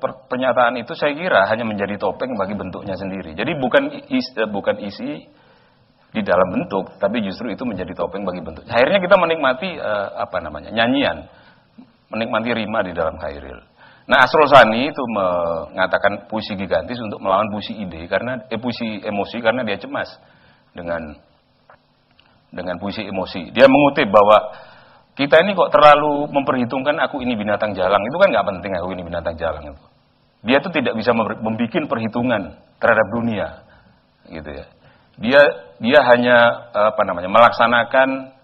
pernyataan itu saya kira hanya menjadi topeng bagi bentuknya sendiri. Jadi bukan isi di dalam bentuk, tapi justru itu menjadi topeng bagi bentuk. Akhirnya kita menikmati nyanyian, menikmati rima di dalam Khairil. Nah, Asrul Sani itu mengatakan puisi gigantis untuk melawan puisi ide puisi emosi karena dia cemas dengan puisi emosi. Dia mengutip bahwa kita ini kok terlalu memperhitungkan aku ini binatang jalang. Itu kan nggak penting aku ini binatang jalang itu. Dia tuh tidak bisa membuat perhitungan terhadap dunia, gitu ya. Dia hanya melaksanakan,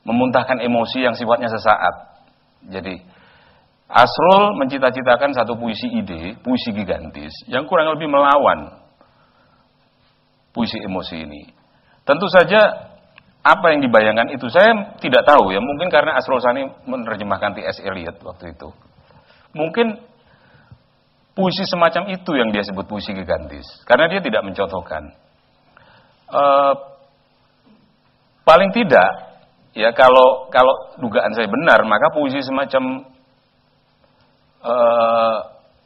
memuntahkan emosi yang sifatnya sesaat. Jadi Asrul mencita-citakan satu puisi ide, puisi gigantis yang kurang lebih melawan puisi emosi ini. Tentu saja apa yang dibayangkan itu saya tidak tahu ya, mungkin karena Asrul Sani menerjemahkan T.S. Eliot waktu itu. Mungkin puisi semacam itu yang dia sebut puisi gigantis, karena dia tidak mencontohkan. Paling tidak ya, kalau dugaan saya benar, maka puisi semacam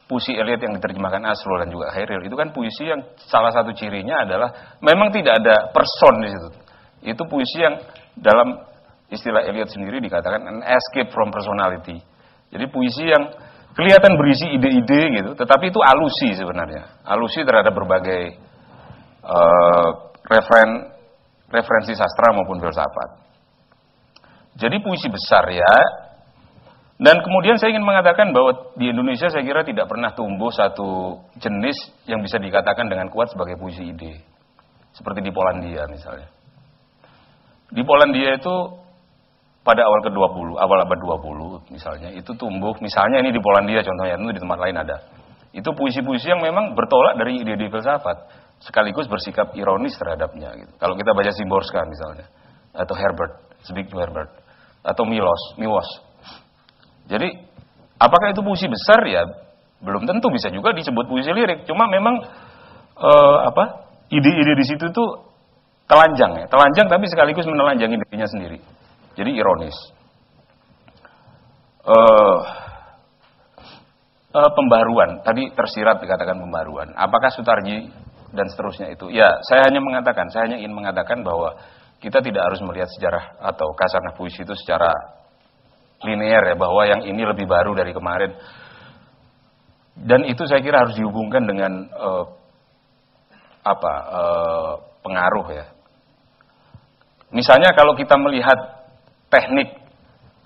puisi Eliot yang diterjemahkan Asrul dan juga Khairil itu kan puisi yang salah satu cirinya adalah memang tidak ada person di situ. Itu puisi yang dalam istilah Eliot sendiri dikatakan an escape from personality. Jadi puisi yang kelihatan berisi ide-ide gitu, tetapi itu alusi sebenarnya. Alusi terhadap berbagai referensi sastra maupun filsafat. Jadi puisi besar ya. Dan kemudian saya ingin mengatakan bahwa di Indonesia saya kira tidak pernah tumbuh satu jenis yang bisa dikatakan dengan kuat sebagai puisi ide. Seperti di Polandia misalnya. Di Polandia itu pada awal abad 20 misalnya, itu tumbuh, misalnya ini di Polandia contohnya, itu di tempat lain ada. Itu puisi-puisi yang memang bertolak dari ide-ide filsafat, sekaligus bersikap ironis terhadapnya gitu. Kalau kita baca Szymborska misalnya, atau Zbigniew Herbert, atau Miłosz. Jadi, apakah itu puisi besar ya? Belum tentu, bisa juga disebut puisi lirik. Cuma memang ide-ide di situ tuh telanjang ya, telanjang tapi sekaligus menelanjangi dirinya sendiri. Jadi ironis. Pembaruan, tadi tersirat dikatakan pembaruan. Apakah Sutarji dan seterusnya itu? Ya, saya hanya ingin mengatakan bahwa kita tidak harus melihat sejarah atau kasanah puisi itu secara linear ya, bahwa yang ini lebih baru dari kemarin. Dan itu saya kira harus dihubungkan dengan pengaruh ya. Misalnya kalau kita melihat teknik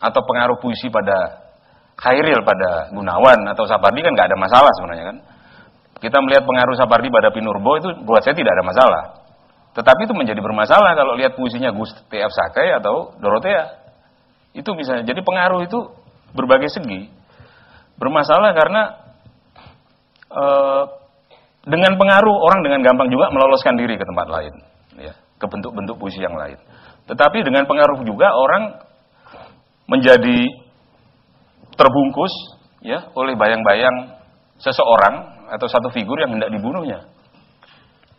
atau pengaruh puisi pada Khairil, pada Gunawan atau Sapardi kan nggak ada masalah sebenarnya kan. Kita melihat pengaruh Sapardi pada Pinurbo itu buat saya tidak ada masalah. Tetapi itu menjadi bermasalah kalau lihat puisinya Gus T.F. Sakai atau Dorothea. Itu misalnya, jadi pengaruh itu berbagai segi. Bermasalah karena dengan pengaruh orang dengan gampang juga meloloskan diri ke tempat lain, ya, ke bentuk-bentuk puisi yang lain. Tetapi dengan pengaruh juga orang menjadi terbungkus ya oleh bayang-bayang seseorang atau satu figur yang hendak dibunuhnya.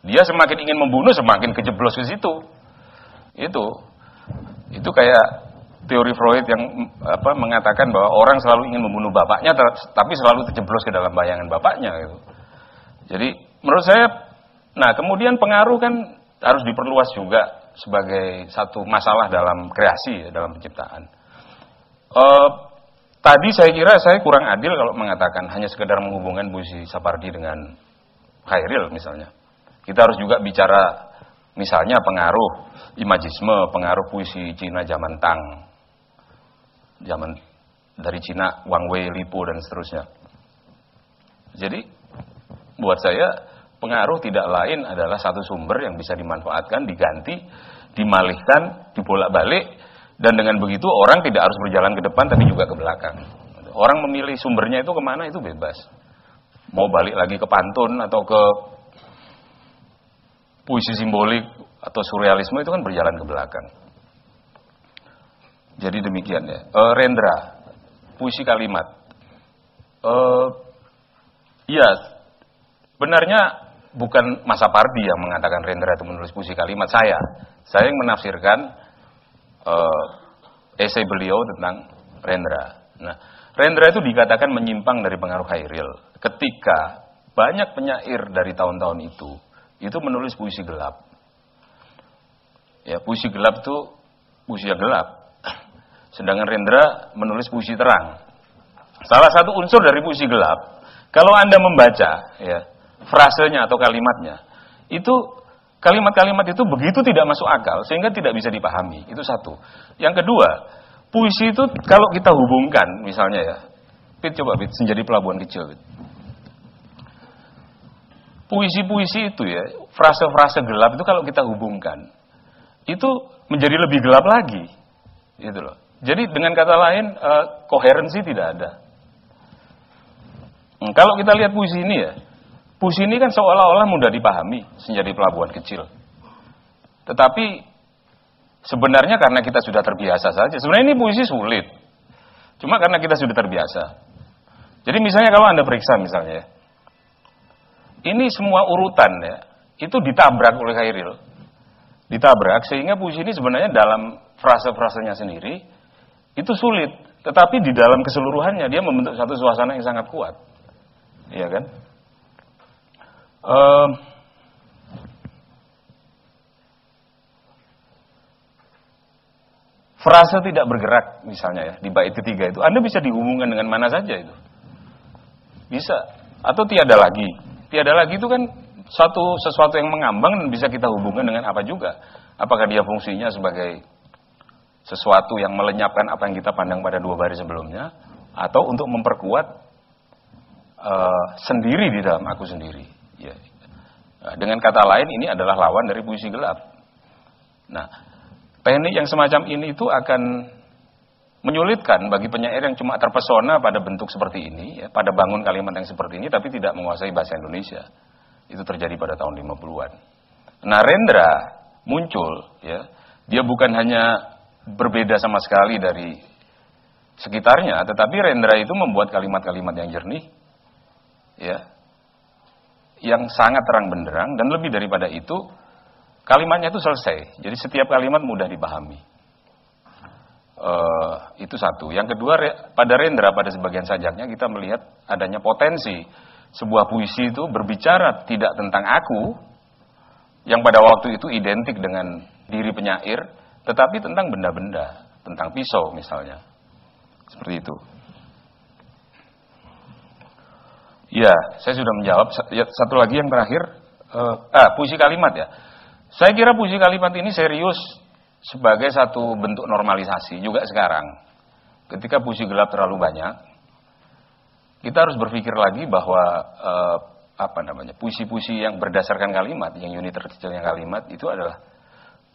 Dia semakin ingin membunuh semakin kejeblos ke situ. Itu kayak teori Freud yang mengatakan bahwa orang selalu ingin membunuh bapaknya tapi selalu terjeblos ke dalam bayangan bapaknya gitu. Jadi menurut saya, nah kemudian pengaruh kan harus diperluas juga sebagai satu masalah dalam kreasi, dalam penciptaan. Tadi saya kira saya kurang adil kalau mengatakan hanya sekedar menghubungkan puisi Sapardi dengan Khairil misalnya. Kita harus juga bicara misalnya pengaruh imajisme, pengaruh puisi Cina zaman Tang, zaman dari Cina, Wang Wei, Lipo dan seterusnya. Jadi buat saya pengaruh tidak lain adalah satu sumber yang bisa dimanfaatkan, diganti, dimalihkan, dibolak-balik, dan dengan begitu orang tidak harus berjalan ke depan tapi juga ke belakang. Orang memilih sumbernya itu kemana itu bebas. Mau balik lagi ke pantun atau ke puisi simbolik atau surrealisme itu kan berjalan ke belakang. Jadi demikian ya. Rendra, puisi kalimat. Ya, benarnya bukan Mas Sapardi yang mengatakan Rendra itu menulis puisi kalimat. Saya yang menafsirkan esai beliau tentang Rendra. Nah, Rendra itu dikatakan menyimpang dari pengaruh Khairil ketika banyak penyair dari tahun-tahun itu menulis puisi gelap. Ya, puisi gelap itu puisi yang gelap. Sedangkan Rendra menulis puisi terang. Salah satu unsur dari puisi gelap, kalau Anda membaca ya, frasenya atau kalimatnya, itu kalimat-kalimat itu begitu tidak masuk akal sehingga tidak bisa dipahami. Itu satu. Yang kedua, puisi itu kalau kita hubungkan misalnya ya, Pit coba Pit menjadi pelabuhan kecil. Pit. Puisi-puisi itu ya, frase-frase gelap itu kalau kita hubungkan itu menjadi lebih gelap lagi, gitu loh. Jadi dengan kata lain koherensi tidak ada. Kalau kita lihat puisi ini ya, puisi ini kan seolah-olah mudah dipahami, menjadi pelabuhan kecil. Tetapi sebenarnya karena kita sudah terbiasa saja. Sebenarnya ini puisi sulit, cuma karena kita sudah terbiasa. Jadi misalnya kalau Anda periksa misalnya, ini semua urutan ya, itu ditabrak oleh Khairil. Ditabrak sehingga puisi ini sebenarnya dalam frase-frasenya sendiri itu sulit, tetapi di dalam keseluruhannya dia membentuk satu suasana yang sangat kuat, iya kan? Frase tidak bergerak misalnya ya di bait ketiga itu, Anda bisa dihubungkan dengan mana saja itu, bisa, atau tiada lagi. Tiada lagi itu kan sesuatu yang mengambang dan bisa kita hubungkan dengan apa juga. Apakah dia fungsinya sebagai sesuatu yang melenyapkan apa yang kita pandang pada 2 baris sebelumnya, atau untuk memperkuat sendiri di dalam aku sendiri. Ya. Dengan kata lain ini adalah lawan dari puisi gelap. Nah, teknik yang semacam ini itu akan menyulitkan bagi penyair yang cuma terpesona pada bentuk seperti ini, ya, pada bangun kalimat yang seperti ini, tapi tidak menguasai bahasa Indonesia. Itu terjadi pada tahun 50-an. Nah, Rendra muncul, ya, dia bukan hanya berbeda sama sekali dari sekitarnya, tetapi Rendra itu membuat kalimat-kalimat yang jernih, ya, yang sangat terang benderang, dan lebih daripada itu, kalimatnya itu selesai. Jadi setiap kalimat mudah dipahami. Itu satu. Yang kedua, pada Rendra, pada sebagian sajaknya kita melihat adanya potensi sebuah puisi itu berbicara tidak tentang aku, yang pada waktu itu identik dengan diri penyair, tetapi tentang benda-benda, tentang pisau misalnya. Seperti itu. Ya, saya sudah menjawab. Satu lagi yang terakhir, puisi kalimat ya. Saya kira puisi kalimat ini serius sebagai satu bentuk normalisasi juga sekarang. Ketika puisi gelap terlalu banyak, kita harus berpikir lagi bahwa puisi-puisi yang berdasarkan kalimat, yang unit terkecilnya kalimat itu adalah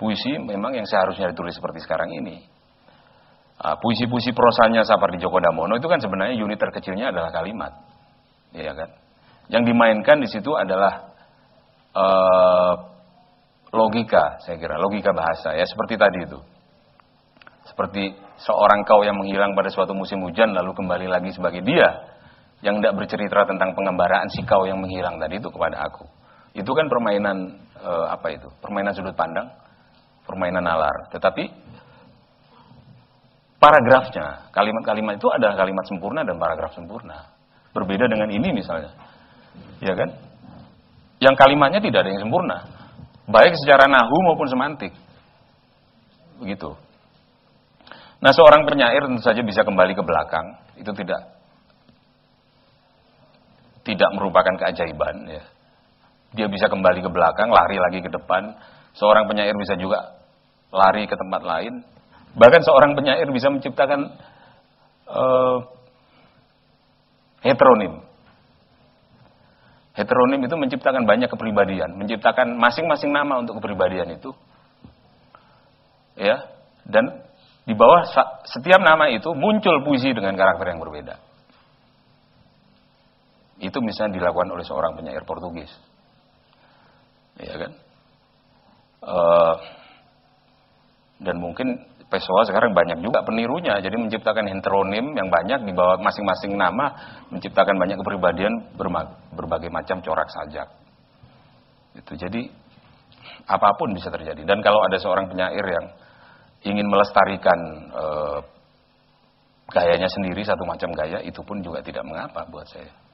puisi memang yang seharusnya ditulis seperti sekarang ini. Puisi-puisi prosanya Sapardi Djoko Damono itu kan sebenarnya unit terkecilnya adalah kalimat, ya kan? Yang dimainkan di situ adalah logika, saya kira, logika bahasa, ya seperti tadi itu. Seperti seorang kau yang menghilang pada suatu musim hujan lalu kembali lagi sebagai dia, yang tidak bercerita tentang pengembaraan si kau yang menghilang tadi itu kepada aku. Itu kan permainan permainan sudut pandang, permainan nalar. Tetapi paragrafnya, kalimat-kalimat itu adalah kalimat sempurna dan paragraf sempurna. Berbeda dengan ini misalnya, ya kan? Yang kalimatnya tidak ada yang sempurna, baik secara nahu maupun semantik. Begitu. Nah, seorang penyair tentu saja bisa kembali ke belakang. Itu tidak merupakan keajaiban, ya. Dia bisa kembali ke belakang, lari lagi ke depan. Seorang penyair bisa juga lari ke tempat lain. Bahkan seorang penyair bisa menciptakan heteronim. Heteronim itu menciptakan banyak kepribadian, menciptakan masing-masing nama untuk kepribadian itu. Ya, dan di bawah setiap nama itu muncul puisi dengan karakter yang berbeda. Itu misalnya dilakukan oleh seorang penyair Portugis. Ya kan? Dan mungkin Pessoa sekarang banyak juga penirunya, jadi menciptakan heteronim yang banyak di bawah masing-masing nama, menciptakan banyak kepribadian berbagai macam corak sajak. Itu jadi apapun bisa terjadi. Dan kalau ada seorang penyair yang ingin melestarikan gayanya sendiri, satu macam gaya, itu pun juga tidak mengapa buat saya.